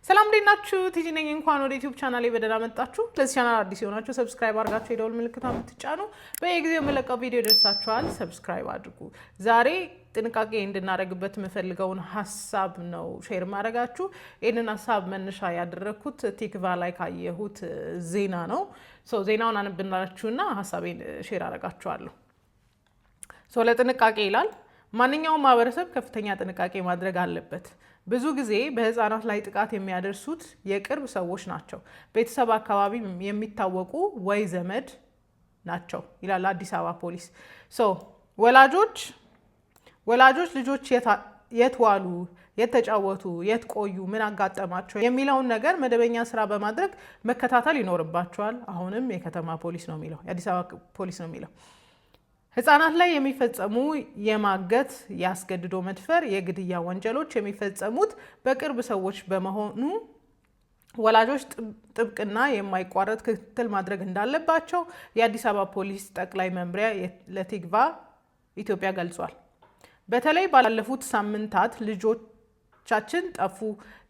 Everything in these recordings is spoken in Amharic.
ሰላም እንዴናችሁ ቲጂ ነኝ እንኳን ወደ ዩቲዩብ ቻናሌ በደህና መጣችሁ ለዚህ ቻናል አዲስ የሆናችሁ ሰብስክራይብ አድርጋችሁ የደወል ምልክቱን ብትጫኑ በየጊዜው የምለቀው ቪዲዮ ይደርሳችኋል ሰብስክራይብ አድርጉ ዛሬ ጥንቃቄ እንድናደርግበት የምፈልገውን ሐሳብ ነው ሼር ማድረጋችሁ ይሄንን ሐሳብ መነሻ ያደረኩት ቲክቫ ላይ ካየሁት ዜና ነው ዜናውን አንብናላችሁና ሐሳቤን ሼር አደርጋችኋለሁ ለጥንቃቄ ይላል ማንኛውም ማህበረሰብ ከፍተኛ ጥንቃቄ ማድረግ አለበት ብዙ ጊዜ በህፃናት ላይ ጥቃት የሚያደርሱት የቅርብ ሰዎች ናቸው ቤተሰብ አካባቢ የሚታወቁ ወይ ዘመድ ናቸው ይላል አዲስ አበባ ፖሊስ ወላጆች ልጆች የት ዋሉ የት ተጫወቱ የት ቆዩ ምን አጋጠማቸው የሚለውን ነገር መደበኛ ስራ በማድረግ መከታተል ይኖርባቸዋል አሁንም የከተማ ፖሊስ ነው የሚለው የአዲስ አበባ ፖሊስ ነው የሚለው ህፃናት ላይ የሚፈጸሙ የማገት ያስገድዶ መድፈር የግድያ ወንጀሎች የሚፈጸሙት በቅርብ ሰዎች በመሆኑ ወላጆች ጥብቅና የማይቋረጥ ክትትል ማድረግ እንዳለባቸው የአዲስ አበባ ፖሊስ ጠቅላይ መምሪያ ለቲክቫ ኢትዮጵያ ገልጿል በተለይ ባለፉት ሳምንታት ልጆቻችን ጠፉ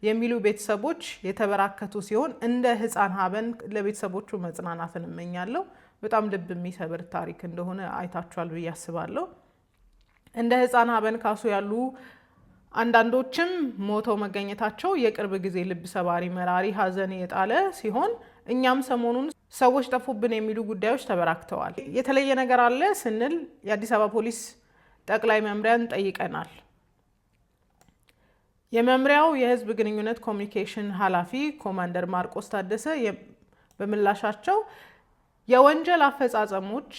የሚሉ ቤተሰቦች የተበራከቱ ሲሆን እንደ ህፃን ሀበን ለቤተሰቦቹ መጽናናትን እመኛለሁ በጣም ልብ የሚሰብር ታሪክ እንደሆነ አይታችኋል ብዬ አስባለሁ እንደ ህፃን ሀበን ካሱ ያሉ አንዳንዶችም ሞተው መገኘታቸው የቅርብ ጊዜ ልብ ሰባሪ መራሪ ሀዘን የጣለ ሲሆን እኛም ሰሞኑን ሰዎች ጠፉብን የሚሉ ጉዳዮች ተበራክተዋል የተለየ ነገር አለ ስንል የአዲስ አበባ ፖሊስ ጠቅላይ መምሪያን ጠይቀናል የመምሪያው የህዝብ ግንኙነት ኮሚኒኬሽን ኃላፊ ኮማንደር ማርቆስ ታደሰ በምላሻቸው የወንጀል አፈጻጸሞች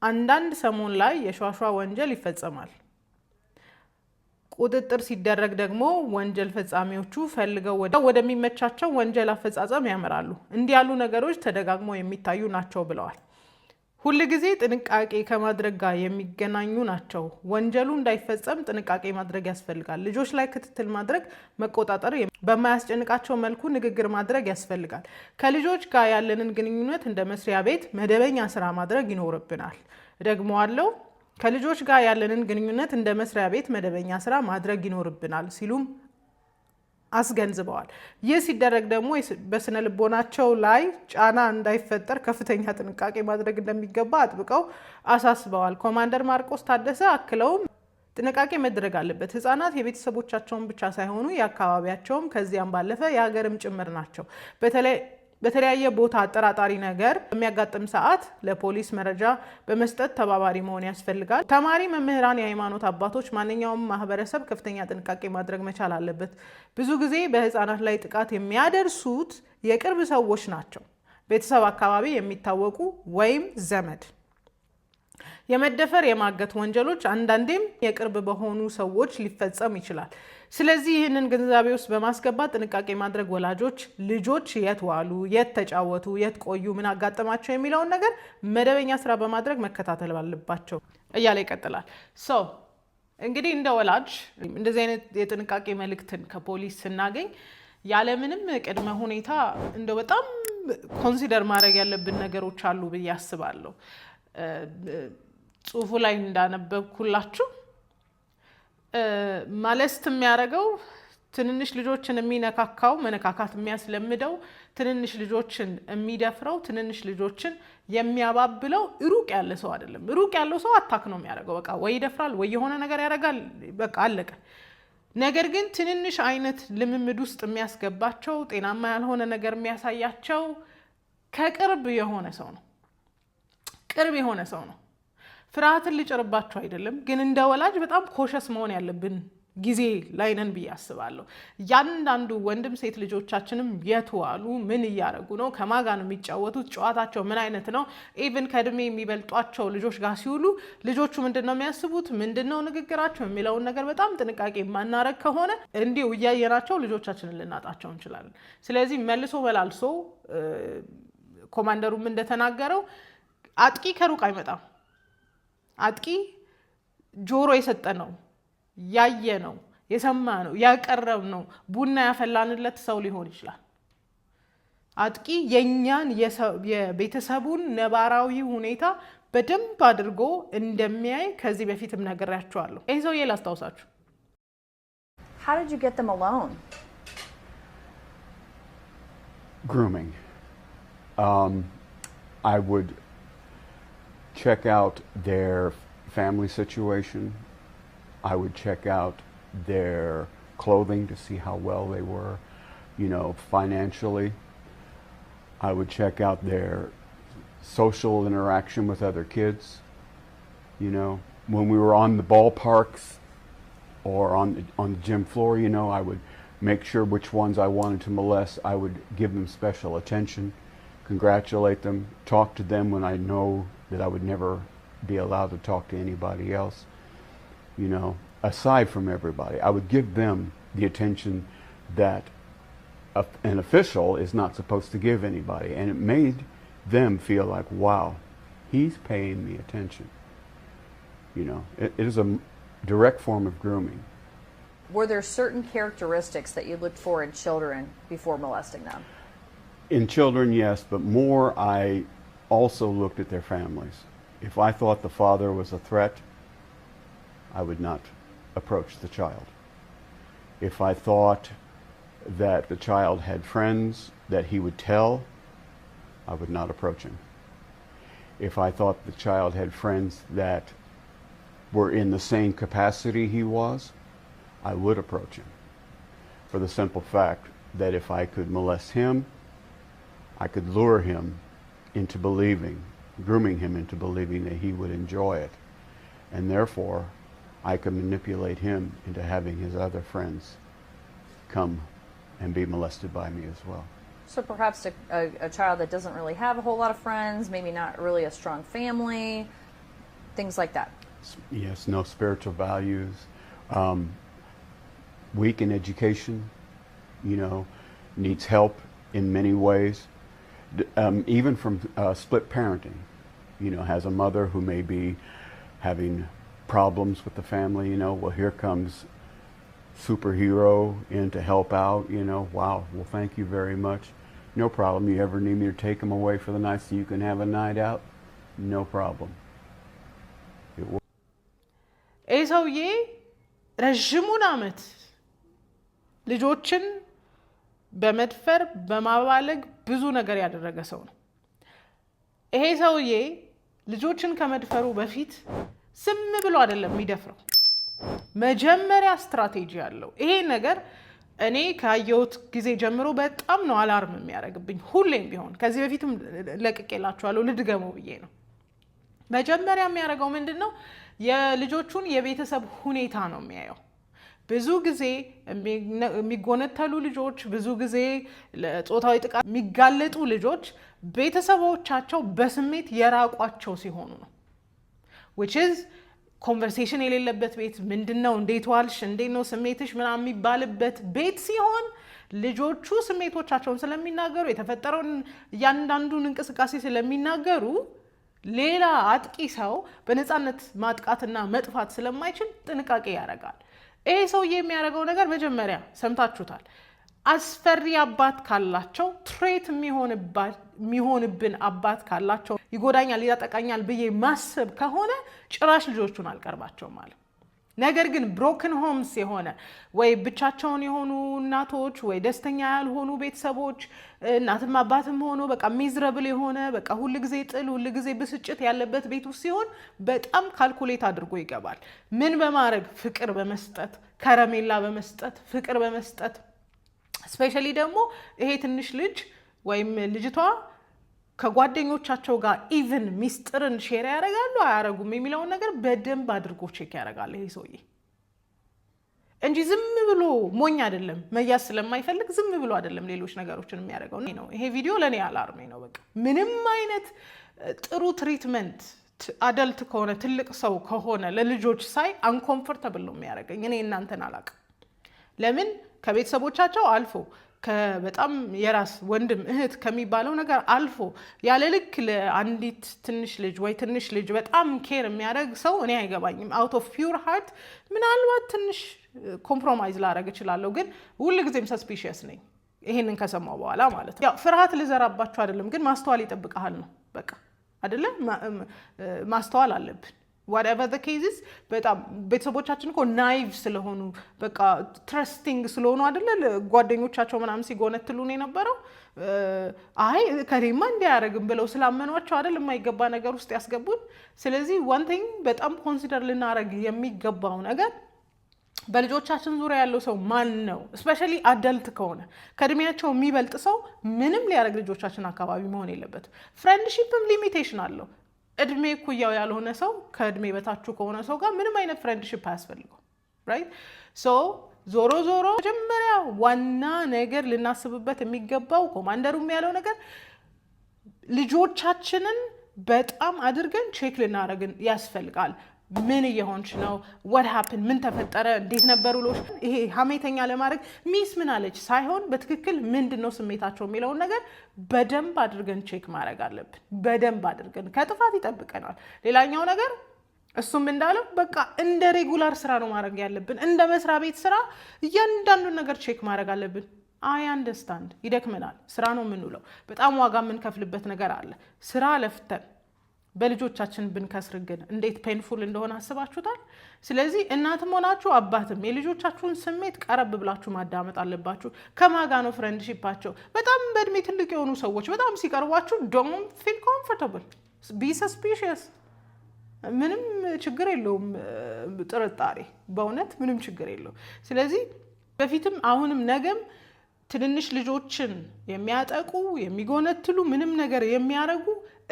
አንዳንድ ሰሞን ላይ የሿሿ ወንጀል ይፈጸማል ቁጥጥር ሲደረግ ደግሞ ወንጀል ፈጻሚዎቹ ፈልገው ወደሚመቻቸው ወንጀል አፈጻጸም ያመራሉ እንዲህ ያሉ ነገሮች ተደጋግመው የሚታዩ ናቸው ብለዋል ሁሉ ጊዜ ጥንቃቄ ከማድረግ ጋር የሚገናኙ ናቸው ወንጀሉ እንዳይፈጸም ጥንቃቄ ማድረግ ያስፈልጋል ልጆች ላይ ክትትል ማድረግ መቆጣጠር በማያስጨንቃቸው መልኩ ንግግር ማድረግ ያስፈልጋል ከልጆች ጋር ያለንን ግንኙነት እንደ መስሪያ ቤት መደበኛ ስራ ማድረግ ይኖርብናል ደግሞዋለው ከልጆች ጋር ያለንን ግንኙነት እንደ መስሪያ ቤት መደበኛ ስራ ማድረግ ይኖርብናል ሲሉም አስገንዝበዋል ይህ ሲደረግ ደግሞ በስነ ልቦናቸው ላይ ጫና እንዳይፈጠር ከፍተኛ ጥንቃቄ ማድረግ እንደሚገባ አጥብቀው አሳስበዋል ኮማንደር ማርቆስ ታደሰ አክለውም ጥንቃቄ መድረግ አለበት ህፃናት የቤተሰቦቻቸውን ብቻ ሳይሆኑ የአካባቢያቸውም ከዚያም ባለፈ የሀገርም ጭምር ናቸው በተለያየ ቦታ አጠራጣሪ ነገር በሚያጋጥም ሰዓት ለፖሊስ መረጃ በመስጠት ተባባሪ መሆን ያስፈልጋል ተማሪ መምህራን የሃይማኖት አባቶች ማንኛውም ማህበረሰብ ከፍተኛ ጥንቃቄ ማድረግ መቻል አለበት ብዙ ጊዜ በህፃናት ላይ ጥቃት የሚያደርሱት የቅርብ ሰዎች ናቸው ቤተሰብ አካባቢ የሚታወቁ ወይም ዘመድ የመደፈር የማገት ወንጀሎች አንዳንዴም የቅርብ በሆኑ ሰዎች ሊፈጸም ይችላል ስለዚህ ይህንን ግንዛቤ ውስጥ በማስገባት ጥንቃቄ ማድረግ ወላጆች ልጆች የት ዋሉ የት ተጫወቱ የት ቆዩ ምን አጋጠማቸው የሚለውን ነገር መደበኛ ስራ በማድረግ መከታተል ባለባቸው እያለ ይቀጥላል እንግዲህ እንደ ወላጅ እንደዚህ አይነት የጥንቃቄ መልእክትን ከፖሊስ ስናገኝ ያለምንም ቅድመ ሁኔታ እንደው በጣም ኮንሲደር ማድረግ ያለብን ነገሮች አሉ ብዬ አስባለሁ ጽሁፉ ላይ እንዳነበብኩላችሁ ማለስት የሚያደርገው ትንንሽ ልጆችን የሚነካካው መነካካት የሚያስለምደው ትንንሽ ልጆችን የሚደፍረው ትንንሽ ልጆችን የሚያባብለው ሩቅ ያለ ሰው አይደለም ሩቅ ያለው ሰው አታክ ነው የሚያደርገው በቃ ወይ ይደፍራል ወይ የሆነ ነገር ያደርጋል በቃ አለቀ ነገር ግን ትንንሽ አይነት ልምምድ ውስጥ የሚያስገባቸው ጤናማ ያልሆነ ነገር የሚያሳያቸው ከቅርብ የሆነ ሰው ነው ቅርብ የሆነ ሰው ነው ፍርሃትን ሊጨርባቸው አይደለም ግን እንደ ወላጅ በጣም ኮሸስ መሆን ያለብን ጊዜ ላይ ነን ብዬ አስባለሁ ያንዳንዱ ወንድም ሴት ልጆቻችንም የት ዋሉ ምን እያደረጉ ነው ከማጋ ነው የሚጫወቱት ጨዋታቸው ምን አይነት ነው ኢቭን ከእድሜ የሚበልጧቸው ልጆች ጋር ሲውሉ ልጆቹ ምንድነው የሚያስቡት ምንድነው ንግግራቸው የሚለውን ነገር በጣም ጥንቃቄ ማናረግ ከሆነ እንዲው እያየናቸው ልጆቻችንን ልናጣቸው እንችላለን ስለዚህ መልሶ በላልሶ ኮማንደሩም እንደተናገረው አጥቂ ከሩቅ አይመጣም አጥቂ ጆሮ የሰጠ ነው ያየ ነው የሰማ ነው ያቀረብ ነው ቡና ያፈላንለት ሰው ሊሆን ይችላል አጥቂ የኛን የቤተሰቡን ነባራዊ ሁኔታ በደንብ አድርጎ እንደሚያይ ከዚህ በፊትም ነግሬያችኋለሁ ይሄ ሰውዬ ላስታውሳችሁ How did you get them alone? Grooming. I would check out their family situation. I would check out their clothing to see how well they were, financially. I would check out their social interaction with other kids. When we were on the ballparks or on the gym floor, I would make sure which ones I wanted to molest. I would give them special attention, congratulate them, talk to them when I know that I would never be allowed to talk to anybody else. Aside from everybody, I would give them the attention that an official is not supposed to give anybody, and it made them feel like, wow, he's paying me attention. It is a direct form of grooming. Were there certain characteristics that you looked for in children before molesting them? In children, yes, but more I also looked at their families. If I thought the father was a threat, I would not approach the child. If I thought that the child had friends that he would tell, I would not approach him. If I thought the child had friends that were in the same capacity he was, I would approach him. For the simple fact that if I could molest him, I could lure him into grooming him into believing that he would enjoy it. And therefore, I could manipulate him into having his other friends come and be molested by me as well. So perhaps a child that doesn't really have a whole lot of friends, maybe not really a strong family, things like that. Yes, no spiritual values, weak in education, needs help in many ways, even from split parenting, has a mother who may be having problems with the family, well, here comes superhero in to help out, wow, well, thank you very much. No problem. You ever need me to take him away for the night so you can have a night out? No problem. ይህ ሰውዬ ረዥሙን ዓመት ልጆችን በመድፈር በማባለግ ብዙ ነገር ያደረገ ሰው ነው። ይሄ ሰውዬ ልጆችን ከመድፈሩ በፊት ዝም ብሎ አይደለም የሚደፍረው። መጀመሪያ ስትራቴጂ አለው። ይሄ ነገር እኔ ካየሁት ጊዜ ጀምሮ በጣም ነው አላርም የሚያደርግብኝ። ሁሌም ቢሆን ከዚህ በፊትም ለቅቄላችኋለሁ ልድገመው ብዬ ነው። መጀመሪያ የሚያደርገው ምንድነው? የልጆቹን የቤተሰብ ሁኔታ ነው የሚያየው። ብዙ ጊዜ የሚጎነተሉ ልጆች፣ ብዙ ጊዜ ለጾታዊ ጥቃት የሚጋለጡ ልጆች ቤተሰቦቻቸው በስሜት የራቋቸው ሲሆኑ ነው። which is ኮንቨርሴሽን የሌለበት ቤት፣ ምንድነው እንዴት ዋልሽ፣ እንዴት ነው ስሜትሽ ምናምን የሚባልበት ቤት ሲሆን ልጆቹ ስሜቶቻቸውን ስለሚናገሩ የተፈጠረውን እያንዳንዱን እንቅስቃሴ ስለሚናገሩ ሌላ አጥቂ ሰው በነፃነት ማጥቃትና መጥፋት ስለማይችል ጥንቃቄ ያደርጋል። ይሄ ሰውዬ የሚያደርገው ነገር መጀመሪያ ሰምታችሁታል። አስፈሪ አባት ካላቸው፣ ትሬት የሚሆንብን አባት ካላቸው፣ ይጎዳኛል ያጠቃኛል ብዬ ማሰብ ከሆነ ጭራሽ ልጆቹን አልቀርባቸውም ማለት። ነገር ግን ብሮክን ሆምስ የሆነ ወይ ብቻቸውን የሆኑ እናቶች ወይ ደስተኛ ያልሆኑ ቤተሰቦች እናትም አባትም ሆኖ በቃ ሚዝረብል የሆነ በቃ ሁሉ ጊዜ ጥል ሁሉ ጊዜ ብስጭት ያለበት ቤት ውስጥ ሲሆን በጣም ካልኩሌት አድርጎ ይገባል። ምን በማድረግ ፍቅር በመስጠት ከረሜላ በመስጠት ፍቅር በመስጠት ስፔሻሊ ደግሞ ይሄ ትንሽ ልጅ ወይም ልጅቷ ከጓደኞቻቸው ጋር ኢቭን ሚስጥርን ሼር ያደርጋሉ አያረጉም የሚለውን ነገር በደንብ አድርጎ ቼክ ያደርጋል ይሄ ሰውዬ እንጂ ዝም ብሎ ሞኝ አይደለም። መያዝ ስለማይፈልግ ዝም ብሎ አይደለም ሌሎች ነገሮችን የሚያደርገው ነው። ይሄ ቪዲዮ ለኔ አላርሜ ነው። በቃ ምንም አይነት ጥሩ ትሪትመንት አደልት ከሆነ ትልቅ ሰው ከሆነ ለልጆች ሳይ አንኮምፎርታብል ነው የሚያደርገኝ። እኔ እናንተን አላውቅም። ለምን ከቤተሰቦቻቸው አልፎ በጣም የራስ ወንድም እህት ከሚባለው ነገር አልፎ ያለ ልክ ለአንዲት ትንሽ ልጅ ወይ ትንሽ ልጅ በጣም ኬር የሚያደርግ ሰው እኔ አይገባኝም። አውት ኦፍ ፒውር ሃርት ምናልባት ትንሽ ኮምፕሮማይዝ ላደርግ እችላለሁ፣ ግን ሁሉ ጊዜም ሰስፒሺየስ ነኝ ይሄንን ከሰማው በኋላ ማለት ነው። ያው ፍርሃት ልዘራባችሁ አይደለም፣ ግን ማስተዋል ይጠብቃል ነው በቃ አይደለ? ማስተዋል አለብን። whatever the cases በጣም ቤተሰቦቻችን እኮ ናይቭ ስለሆኑ በቃ ትረስቲንግ ስለሆኑ አይደለ ጓደኞቻቸው ምናምን ሲጎነትሉን የነበረው አይ ከሌማ እንዲያረግም ብለው ስላመኗቸው አይደል የማይገባ ነገር ውስጥ ያስገቡን። ስለዚህ one thing በጣም ኮንሲደር ልናረግ የሚገባው ነገር በልጆቻችን ዙሪያ ያለው ሰው ማን ነው? ስፔሻሊ አዳልት ከሆነ ከእድሜያቸው የሚበልጥ ሰው ምንም ሊያረግ ልጆቻችን አካባቢ መሆን የለበትም። ፍሬንድሺፕም ሊሚቴሽን አለው። እድሜ እኩያው ያልሆነ ሰው ከእድሜ በታችሁ ከሆነ ሰው ጋር ምንም አይነት ፍሬንድሺፕ አያስፈልገው። ራይት ሶ ዞሮ ዞሮ መጀመሪያ ዋና ነገር ልናስብበት የሚገባው ኮማንደሩም ያለው ነገር ልጆቻችንን በጣም አድርገን ቼክ ልናረግን ያስፈልጋል። ምን እየሆንሽ ነው? what happened? ምን ተፈጠረ? እንዴት ነበር ውሎሽ? ይሄ ሀሜተኛ ለማድረግ ሚስ ምን አለች ሳይሆን በትክክል ምንድነው ስሜታቸው የሚለውን ነገር በደንብ አድርገን ቼክ ማድረግ አለብን። በደንብ አድርገን ከጥፋት ይጠብቀናል። ሌላኛው ነገር እሱም እንዳለው በቃ እንደ ሬጉላር ስራ ነው ማድረግ ያለብን። እንደ መስሪያ ቤት ስራ እያንዳንዱን ነገር ቼክ ማድረግ አለብን። አይ አንደርስታንድ ይደክመናል። ስራ ነው የምንውለው። በጣም ዋጋ የምንከፍልበት ነገር አለ። ስራ ለፍተን በልጆቻችን ብንከስር ግን እንዴት ፔንፉል እንደሆነ አስባችሁታል? ስለዚህ እናትም ሆናችሁ አባትም የልጆቻችሁን ስሜት ቀረብ ብላችሁ ማዳመጥ አለባችሁ። ከማጋ ነው ፍሬንድሺፓቸው? በጣም በእድሜ ትልቅ የሆኑ ሰዎች በጣም ሲቀርቧችሁ ዶንት ፊል ኮምፎርታብል ቢ ሰስፒሽስ። ምንም ችግር የለውም ጥርጣሬ፣ በእውነት ምንም ችግር የለውም። ስለዚህ በፊትም አሁንም ነገም ትንንሽ ልጆችን የሚያጠቁ የሚጎነትሉ ምንም ነገር የሚያረጉ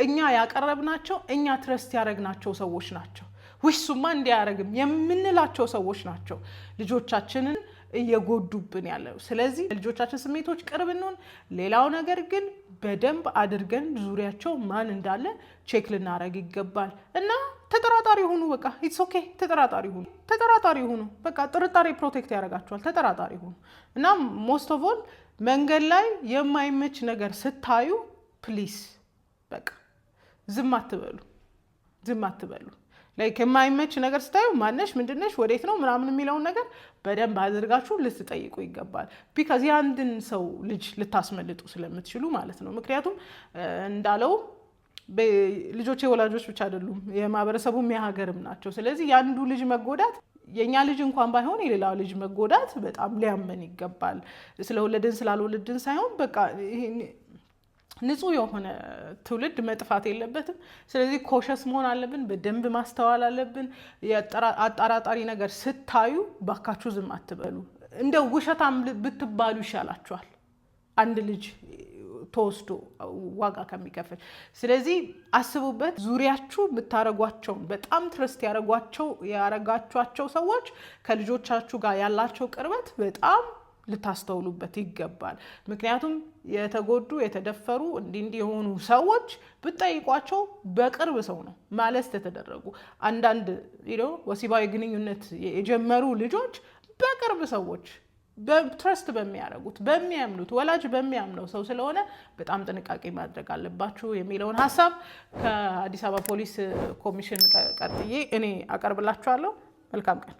እኛ ያቀረብናቸው እኛ ትረስት ያረግናቸው ሰዎች ናቸው። ውሱማ እንዲያረግም የምንላቸው ሰዎች ናቸው ልጆቻችንን እየጎዱብን ያለው። ስለዚህ ልጆቻችን ስሜቶች ቅርብ እንሁን። ሌላው ነገር ግን በደንብ አድርገን ዙሪያቸው ማን እንዳለ ቼክ ልናረግ ይገባል እና ተጠራጣሪ ሁኑ። በቃ ኢትስ ኦኬ። ተጠራጣሪ ሁኑ። በቃ ጥርጣሬ ፕሮቴክት ያደርጋቸዋል። ተጠራጣሪ ሁኑ እና ሞስት ኦፍ ኦል መንገድ ላይ የማይመች ነገር ስታዩ ፕሊስ በቃ ዝም አትበሉ። ላይክ የማይመች ነገር ስታዩ ማነሽ፣ ምንድነሽ፣ ወዴት ነው ምናምን የሚለውን ነገር በደንብ አድርጋችሁ ልትጠይቁ ይገባል። ቢካዝ የአንድን ሰው ልጅ ልታስመልጡ ስለምትችሉ ማለት ነው። ምክንያቱም እንዳለው ልጆች የወላጆች ብቻ አይደሉም፣ የማህበረሰቡም የሀገርም ናቸው። ስለዚህ የአንዱ ልጅ መጎዳት የኛ ልጅ እንኳን ባይሆን የሌላ ልጅ መጎዳት በጣም ሊያመን ይገባል። ስለወለድን ስላልወለድን ሳይሆን በቃ ንጹህ የሆነ ትውልድ መጥፋት የለበትም። ስለዚህ ኮሸስ መሆን አለብን። በደንብ ማስተዋል አለብን። አጣራጣሪ ነገር ስታዩ ባካችሁ ዝም አትበሉ። እንደ ውሸታም ብትባሉ ይሻላችኋል አንድ ልጅ ተወስዶ ዋጋ ከሚከፍል። ስለዚህ አስቡበት። ዙሪያችሁ ብታረጓቸው በጣም ትረስት ያረጋችኋቸው ሰዎች ከልጆቻችሁ ጋር ያላቸው ቅርበት በጣም ልታስተውሉበት ይገባል። ምክንያቱም የተጎዱ የተደፈሩ እንዲህ የሆኑ ሰዎች ብትጠይቋቸው በቅርብ ሰው ነው ማለት ተደረጉ። አንዳንድ ወሲባዊ ግንኙነት የጀመሩ ልጆች በቅርብ ሰዎች በትረስት በሚያረጉት በሚያምኑት ወላጅ በሚያምነው ሰው ስለሆነ በጣም ጥንቃቄ ማድረግ አለባችሁ የሚለውን ሀሳብ ከአዲስ አበባ ፖሊስ ኮሚሽን ቀጥዬ እኔ አቀርብላችኋለሁ። መልካም ቀን።